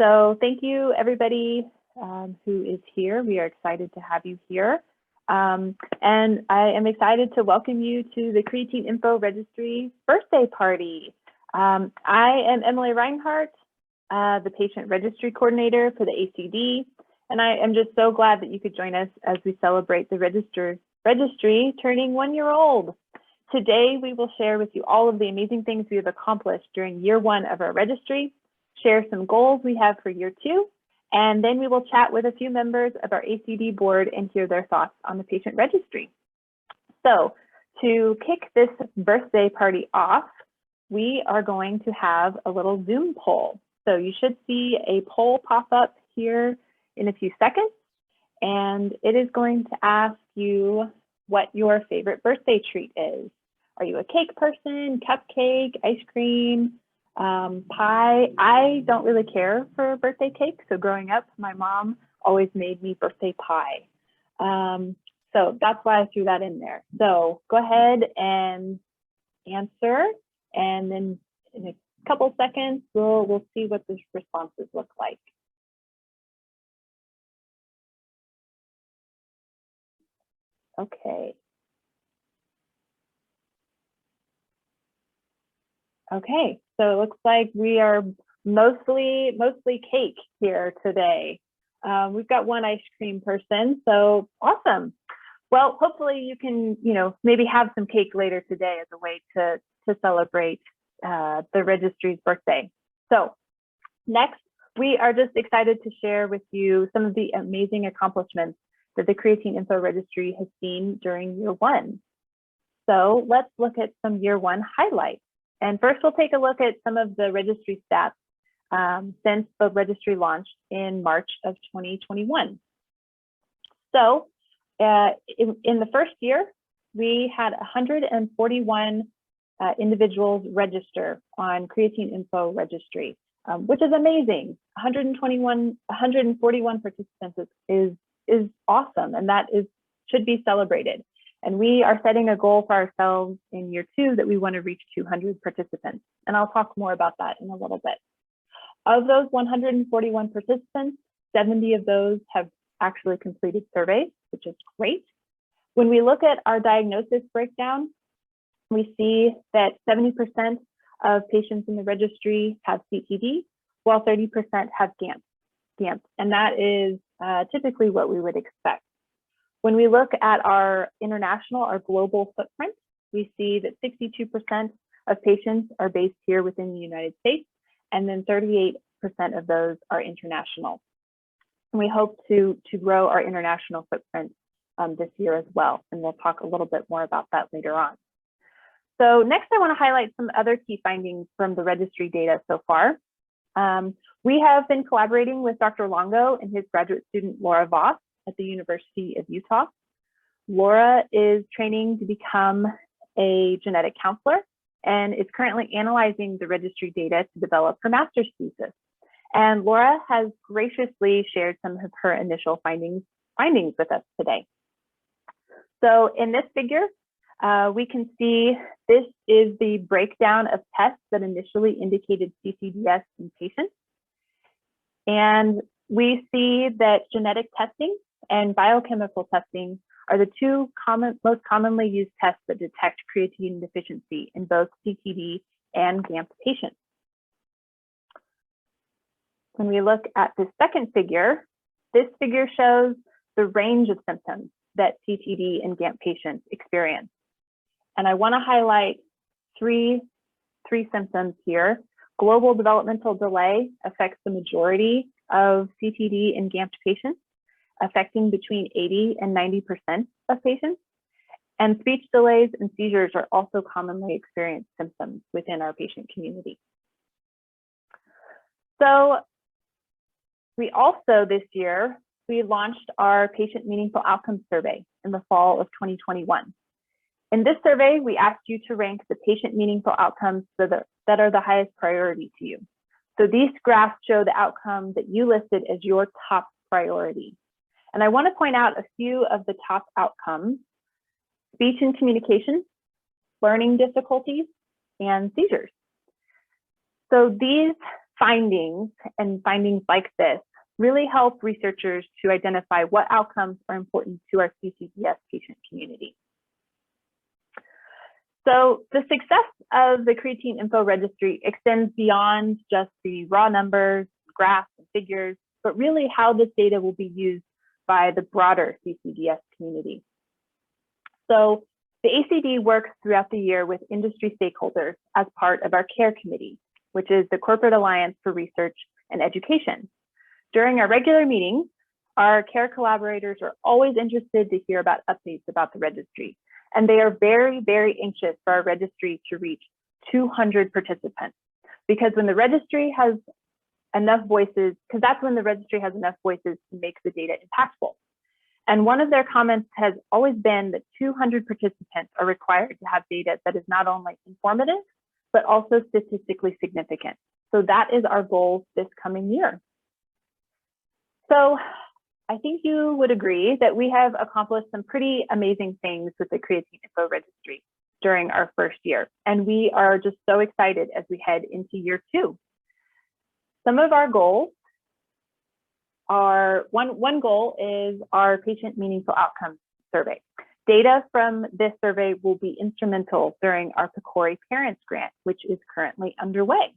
So thank you, everybody who is here. We are excited to have you here. And I am excited to welcome you to the Creatine Info Registry birthday party. I am Emily Reinhardt, the patient registry coordinator for the ACD, and I am just so glad that you could join us as we celebrate the registry turning 1 year old. Today, we will share with you all of the amazing things we have accomplished during year 1 of our registry, share some goals we have for year 2, and then we will chat with a few members of our ACD board and hear their thoughts on the patient registry. So to kick this birthday party off, we are going to have a little Zoom poll. So you should see a poll pop up here in a few seconds, and it is going to ask you what your favorite birthday treat is. Are you a cake person, cupcake, ice cream, pie? I don't really care for birthday cake. So growing up, my mom always made me birthday pie. So that's why I threw that in there. So go ahead and answer, and then in a couple seconds, we'll see what the responses look like. Okay. Okay, so it looks like we are mostly cake here today. We've got one ice cream person, so awesome. Well, hopefully you can, maybe have some cake later today as a way to celebrate the registry's birthday. So next, we are just excited to share with you some of the amazing accomplishments that the Creatine Info Registry has seen during year 1. So let's look at some year 1 highlights. And first, we'll take a look at some of the registry stats since the registry launched in March of 2021. So in the first year, we had 141 individuals register on Creatine Info Registry, which is amazing. 141 participants is awesome, and that should be celebrated. And we are setting a goal for ourselves in year 2 that we want to reach 200 participants. And I'll talk more about that in a little bit. Of those 141 participants, 70 of those have actually completed surveys, which is great. When we look at our diagnosis breakdown, we see that 70% of patients in the registry have CTD, while 30% have GAMP. And that is typically what we would expect. When we look at our global footprint, we see that 62% of patients are based here within the United States, and then 38% of those are international. And we hope to grow our international footprint this year as well, and we'll talk a little bit more about that later on. So next, I want to highlight some other key findings from the registry data so far. We have been collaborating with Dr. Longo and his graduate student, Laura Voss, at the University of Utah. Laura is training to become a genetic counselor and is currently analyzing the registry data to develop her master's thesis. And Laura has graciously shared some of her initial findings with us today. So in this figure, we can see this is the breakdown of tests that initially indicated CCDS in patients. And we see that genetic testing and biochemical testing are the two most commonly used tests that detect creatine deficiency in both CTD and GAMP patients. When we look at the second figure, this figure shows the range of symptoms that CTD and GAMP patients experience. And I want to highlight three symptoms here. Global developmental delay affects the majority of CTD and GAMP patients, affecting between 80 and 90% of patients. And speech delays and seizures are also commonly experienced symptoms within our patient community. So we also this year, we launched our Patient Meaningful Outcomes Survey in the fall of 2021. In this survey, we asked you to rank the patient meaningful outcomes that are the highest priority to you. So these graphs show the outcome that you listed as your top priority. And I want to point out a few of the top outcomes: speech and communication, learning difficulties, and seizures. So these findings and findings like this really help researchers to identify what outcomes are important to our CCDS patient community. So the success of the Creatine Info Registry extends beyond just the raw numbers, graphs, and figures, but really how this data will be used by the broader CCDS community. So the ACD works throughout the year with industry stakeholders as part of our CARE committee, which is the Corporate Alliance for Research and Education. During our regular meetings, our CARE collaborators are always interested to hear about updates about the registry. And they are very, very anxious for our registry to reach 200 participants. Because when the registry has enough voices, because that's when the registry has enough voices to make the data impactful. And one of their comments has always been that 200 participants are required to have data that is not only informative, but also statistically significant. So that is our goal this coming year. So I think you would agree that we have accomplished some pretty amazing things with the Creatine Info Registry during our first year. And we are just so excited as we head into year 2. Some of our goals are, one goal is our patient meaningful outcomes survey. Data from this survey will be instrumental during our PCORI Parents Grant, which is currently underway.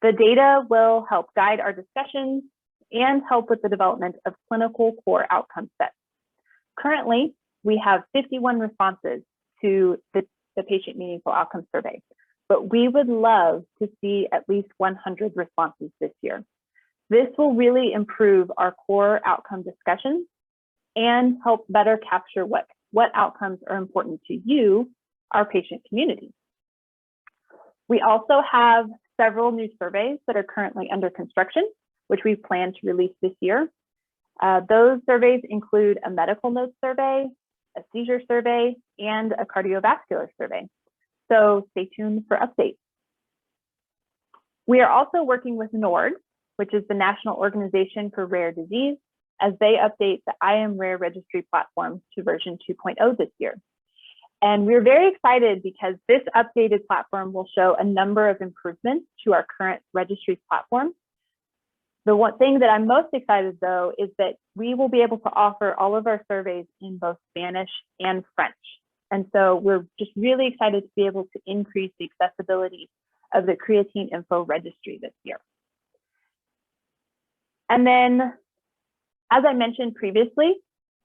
The data will help guide our discussions and help with the development of clinical core outcome sets. Currently, we have 51 responses to the patient meaningful outcome survey, but we would love to see at least 100 responses this year. This will really improve our core outcome discussions and help better capture what outcomes are important to you, our patient community. We also have several new surveys that are currently under construction, which we plan to release this year. Those surveys include a medical notes survey, a seizure survey, and a cardiovascular survey. So stay tuned for updates. We are also working with NORD, which is the National Organization for Rare Disease, as they update the I Am Rare registry platform to version 2.0 this year. And we're very excited because this updated platform will show a number of improvements to our current registry platform. The one thing that I'm most excited though is that we will be able to offer all of our surveys in both Spanish and French. And so we're just really excited to be able to increase the accessibility of the Creatine Info Registry this year. And then, as I mentioned previously,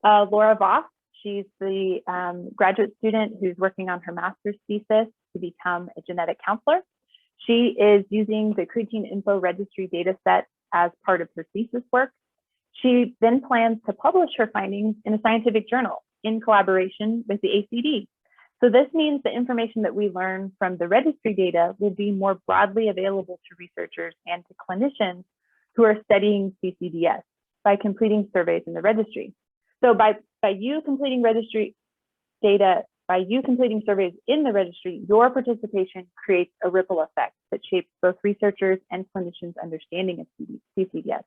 Laura Voss, she's the graduate student who's working on her master's thesis to become a genetic counselor. She is using the Creatine Info Registry data set as part of her thesis work. She then plans to publish her findings in a scientific journal in collaboration with the ACD. So this means the information that we learn from the registry data will be more broadly available to researchers and to clinicians who are studying CCDS by completing surveys in the registry. So by you completing registry data, by you completing surveys in the registry, your participation creates a ripple effect that shapes both researchers and clinicians' understanding of CCDS.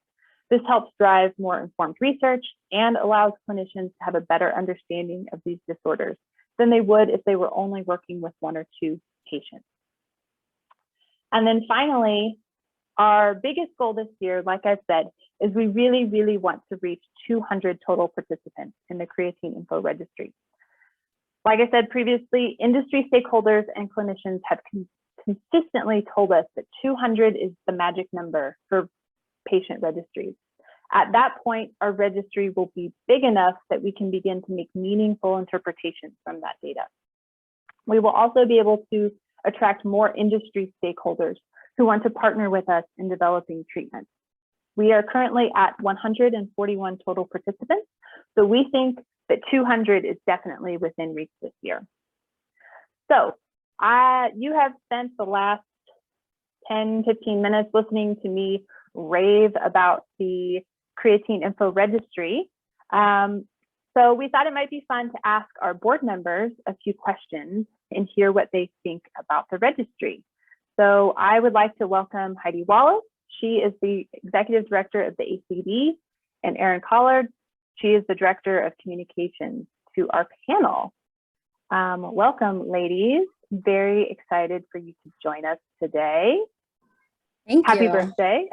This helps drive more informed research and allows clinicians to have a better understanding of these disorders than they would if they were only working with 1 or 2 patients. And then finally, our biggest goal this year, like I said, is we really, really want to reach 200 total participants in the Creatine Info Registry. Like I said previously, industry stakeholders and clinicians have consistently told us that 200 is the magic number for patient registries. At that point, our registry will be big enough that we can begin to make meaningful interpretations from that data. We will also be able to attract more industry stakeholders who want to partner with us in developing treatments. We are currently at 141 total participants, so we think that 200 is definitely within reach this year. So you have spent the last 10, 15 minutes listening to me rave about the Creatine Info Registry. So we thought it might be fun to ask our board members a few questions and hear what they think about the registry. So I would like to welcome Heidi Wallace. She is the Executive Director of the ACD, and Erin Collard. She is the Director of Communications to our panel. Welcome, ladies. Very excited for you to join us today. Thank Happy you. birthday.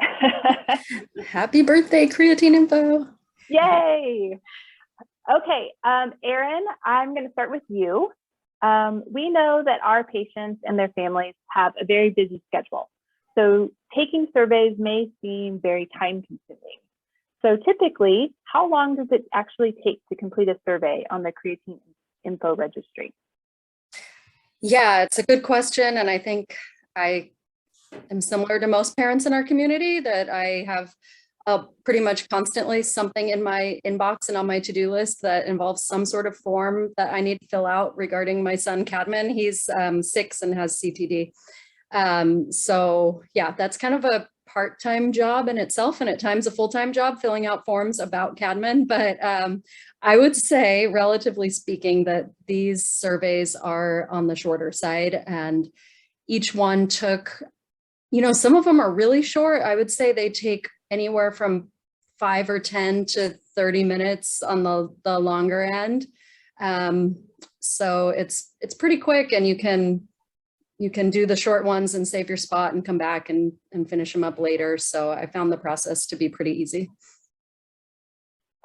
Happy birthday, Creatine Info. Yay. Okay, Erin, I'm going to start with you. We know that our patients and their families have a very busy schedule. So taking surveys may seem very time consuming. So typically, how long does it actually take to complete a survey on the Creatine Info Registry? Yeah, it's a good question. And I think I am similar to most parents in our community that I have pretty much constantly something in my inbox and on my to-do list that involves some sort of form that I need to fill out regarding my son, Cadman. He's 6 and has CTD. So yeah, that's kind of a part-time job in itself, and at times a full-time job filling out forms about Cadman. But I would say, relatively speaking, that these surveys are on the shorter side, and each one took, some of them are really short. I would say they take anywhere from 5 or 10 to 30 minutes on the longer end. So it's pretty quick, and you can do the short ones and save your spot and come back and finish them up later. So I found the process to be pretty easy.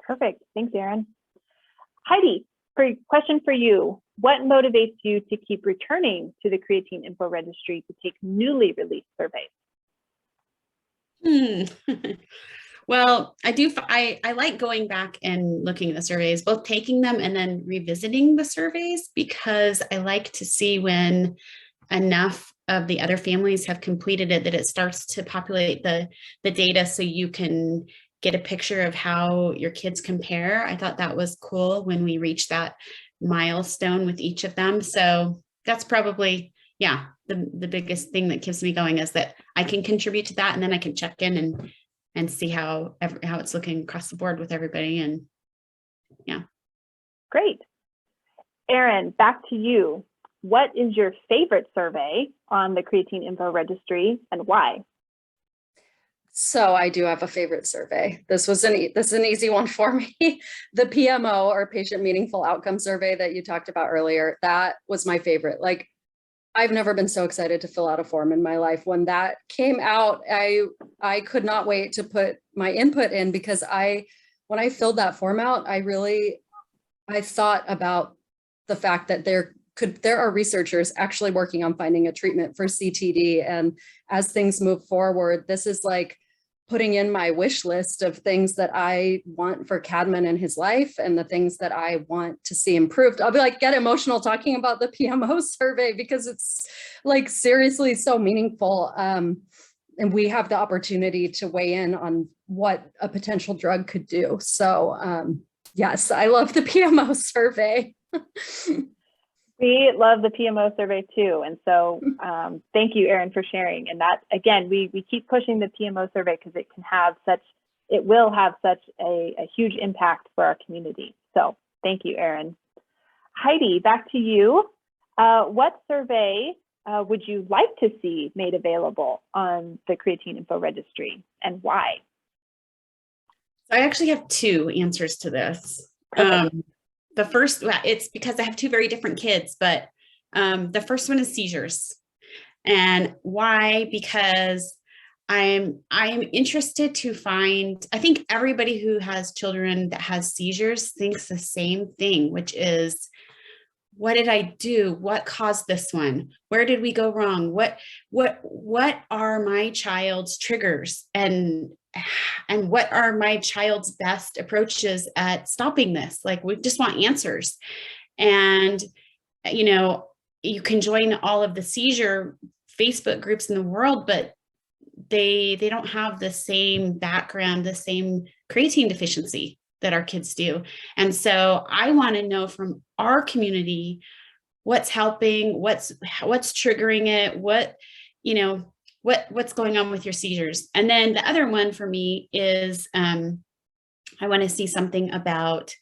Perfect. Thanks, Erin. Heidi, question for you. What motivates you to keep returning to the Creatine Info Registry to take newly released surveys? Well, I like going back and looking at the surveys, both taking them and then revisiting the surveys, because I like to see when enough of the other families have completed it that it starts to populate the data so you can get a picture of how your kids compare. I thought that was cool when we reached that milestone with each of them. So that's probably, yeah, the biggest thing that keeps me going, is that I can contribute to that, and then I can check in and see how it's looking across the board with everybody. And yeah. Great. Erin, back to you. What is your favorite survey on the Creatine Info Registry, and why? So I do have a favorite survey. This is an easy one for me. The PMO, or Patient Meaningful Outcome Survey, that you talked about earlier, that was my favorite. Like, I've never been so excited to fill out a form in my life. When that came out, I could not wait to put my input in, because when I filled that form out, I thought about the fact that there are researchers actually working on finding a treatment for CTD. And as things move forward, this is like putting in my wish list of things that I want for Cadman in his life, and the things that I want to see improved. I'll be like, get emotional talking about the PMO survey, because it's like seriously so meaningful. And we have the opportunity to weigh in on what a potential drug could do. So yes, I love the PMO survey. We love the PMO survey too. And so thank you, Erin, for sharing. And that, again, we keep pushing the PMO survey because it will have such a huge impact for our community. So thank you, Erin. Heidi, back to you. What survey would you like to see made available on the Creatine Info Registry, and why? I actually have 2 answers to this. The first, it's because I have 2 very different kids, but the first one is seizures. And why? Because I'm interested to find, I think everybody who has children that has seizures thinks the same thing, which is, what did I do? What caused this one? Where did we go wrong? What are my child's triggers? And what are my child's best approaches at stopping this? Like, we just want answers. And, you can join all of the seizure Facebook groups in the world, but they don't have the same background, the same creatine deficiency that our kids do. And so I want to know from our community, what's helping, what's triggering it, what's going on with your seizures. And then the other one for me is, I want to see something about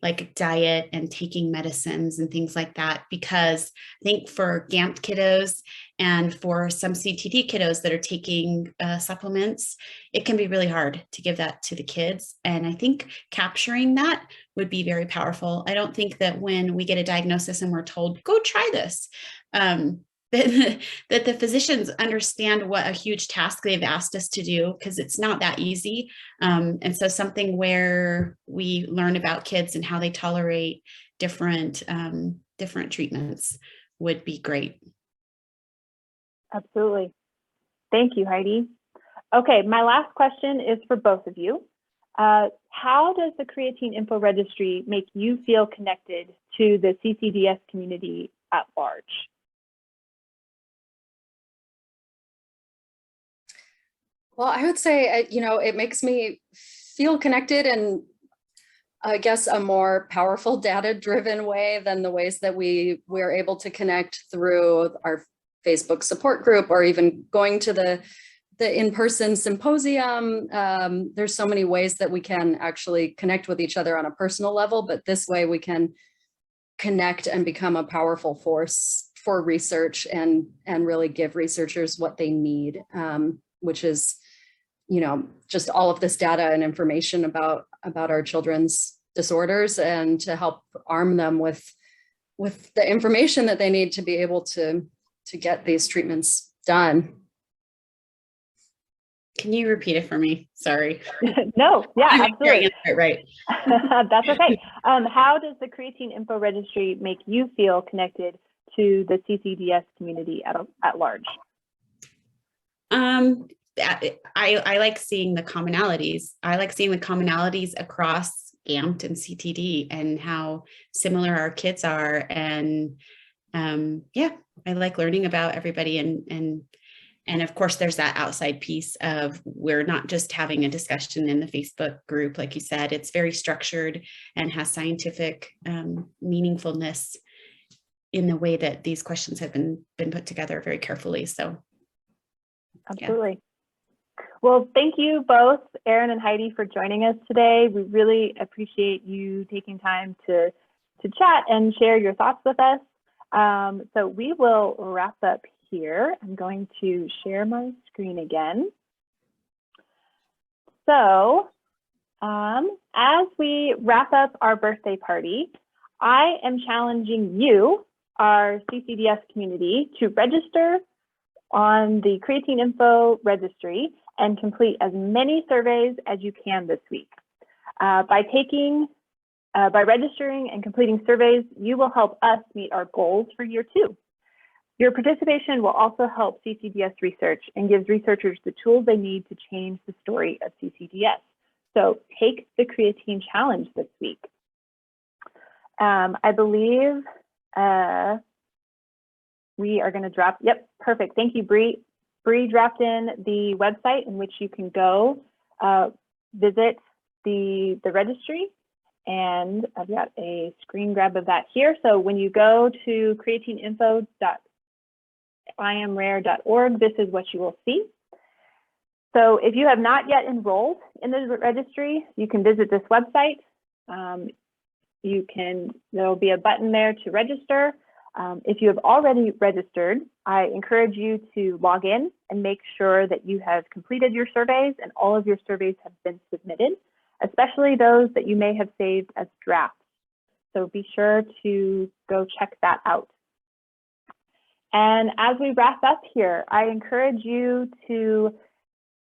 like diet and taking medicines and things like that, because I think for GAMP kiddos and for some CTD kiddos that are taking supplements, it can be really hard to give that to the kids. And I think capturing that would be very powerful. I don't think that when we get a diagnosis and we're told, go try this, that the physicians understand what a huge task they've asked us to do, because it's not that easy. And so something where we learn about kids and how they tolerate different treatments would be great. Absolutely. Thank you, Heidi. Okay, my last question is for both of you. How does the Creatine Info Registry make you feel connected to the CCDS community at large? Well, I would say, it makes me feel connected in, I guess, a more powerful data-driven way than the ways that we're able to connect through our Facebook support group or even going to the in-person symposium. There's so many ways that we can actually connect with each other on a personal level, but this way we can connect and become a powerful force for research and really give researchers what they need, which is, just all of this data and information about our children's disorders, and to help arm them with the information that they need to be able to get these treatments done. Can you repeat it for me? Sorry. No, yeah, absolutely. Right. That's okay. How does the Creatine Info Registry make you feel connected to the CCDS community at large? I like seeing the commonalities. I like seeing the commonalities across GAMT and CTD and how similar our kids are. And yeah, I like learning about everybody. And of course, there's that outside piece of, we're not just having a discussion in the Facebook group. Like you said, it's very structured and has scientific meaningfulness in the way that these questions have been put together very carefully. So absolutely. Yeah. Well, thank you both, Erin and Heidi, for joining us today. We really appreciate you taking time to chat and share your thoughts with us. So we will wrap up here. I'm going to share my screen again. So as we wrap up our birthday party, I am challenging you, our CCDS community, to register on the Creatine Info Registry and complete as many surveys as you can this week. By registering and completing surveys, you will help us meet our goals for year 2. Your participation will also help CCDS research and gives researchers the tools they need to change the story of CCDS. So take the creatine challenge this week. I believe we are going to drop, yep, perfect. Thank you, Bree. Bree dropped in the website in which you can go visit the registry. And I've got a screen grab of that here. So when you go to creatineinfo.imrare.org, this is what you will see. So if you have not yet enrolled in the registry, you can visit this website. There will be a button there to register. If you have already registered, I encourage you to log in and make sure that you have completed your surveys and all of your surveys have been submitted, especially those that you may have saved as drafts. So be sure to go check that out. And as we wrap up here, I encourage you to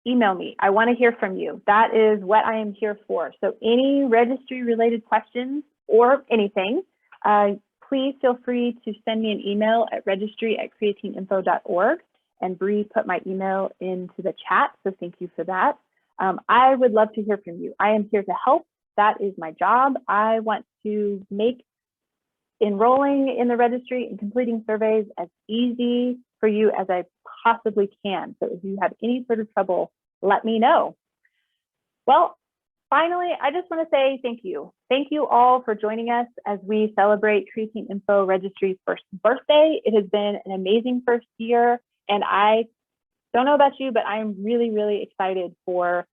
email me. I want to hear from you. That is what I am here for. So any registry related questions or anything, please feel free to send me an email at registry@creatineinfo.org, and Bree put my email into the chat, so thank you for that. I would love to hear from you. I am here to help. That is my job. I want to make enrolling in the registry and completing surveys as easy for you as I possibly can. So if you have any sort of trouble, let me know. Well, finally, I just want to say thank you. Thank you all for joining us as we celebrate Creatine Info Registry's first birthday. It has been an amazing first year, and I don't know about you, but I am really, really excited for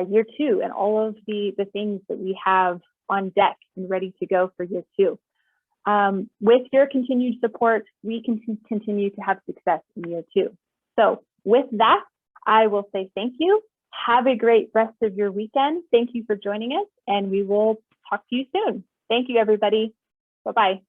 year 2 and all of the things that we have on deck and ready to go for year 2. With your continued support, we can continue to have success in year 2. So with that, I will say thank you. Have a great rest of your weekend. Thank you for joining us, and we will talk to you soon. Thank you, everybody. Bye-bye.